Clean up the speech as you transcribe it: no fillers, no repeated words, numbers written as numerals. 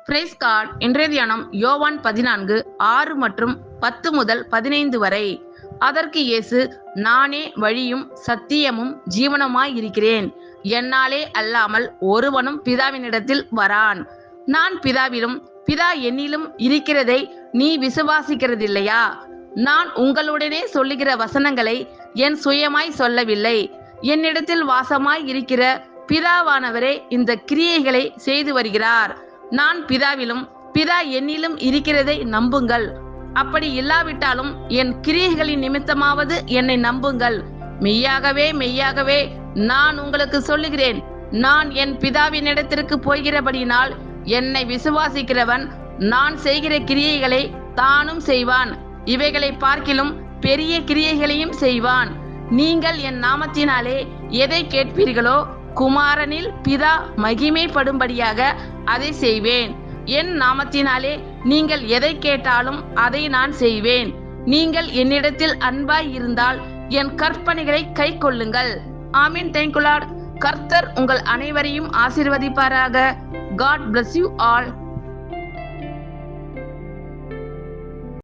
Price card. இன்றைய தியானம் யோவான் 14 6 மற்றும் 10 முதல் 15 வரை. அதற்கு இயேசு, நானே வழியும் சத்தியமும் ஜீவனுமாய் இருக்கிறேன். என்னாலே அல்லாமல் ஒருவனும் பிதாவினிடத்தில் வரான். நான் பிதாவிலும் பிதா என்னிலும் இருக்கிறதை நீ விசுவாசிக்கிறதில்லையா? நான் உங்களுடனே சொல்லுகிற வசனங்களை என் சுயமாய் சொல்லவில்லை. என்னிடத்தில் வாசமாய் இருக்கிற பிதாவானவரே இந்த கிரியைகளை செய்து வருகிறார். நான் பிதாவிலும் பிதா என்னிலும் இருக்கிறதை நம்புங்கள். அப்படி இல்லாவிட்டாலும் என் கிரியைகளின் நிமித்தமாவது என்னை நம்புங்கள். மெய்யாகவே மெய்யாகவே நான் உங்களுக்கு சொல்லுகிறேன், நான் என் பிதாவினிடத்திற்கு போகிறபடியினால் என்னை விசுவாசிக்கிறவன் நான் செய்கிற கிரியைகளை தானும் செய்வான். இவைகளை பார்க்கிலும் பெரிய கிரியைகளையும் செய்வான். நீங்கள் என் நாமத்தினாலே எதை கேட்பீர்களோ குமாரனில் பிதா மகிமைப்படும்படியாக அதை செய்வேன். என் நாமத்தினாலே நீங்கள் எதை கேட்டாலும் அதை நான் செய்வேன். நீங்கள் என்னிடத்தில் அன்பாய் இருந்தால் என் கற்பனைகளை கை கொள்ளுங்கள். ஆமீன். Thank you Lord. கர்த்தர் உங்கள் அனைவரையும் ஆசீர்வதிப்பாராக. God bless you all.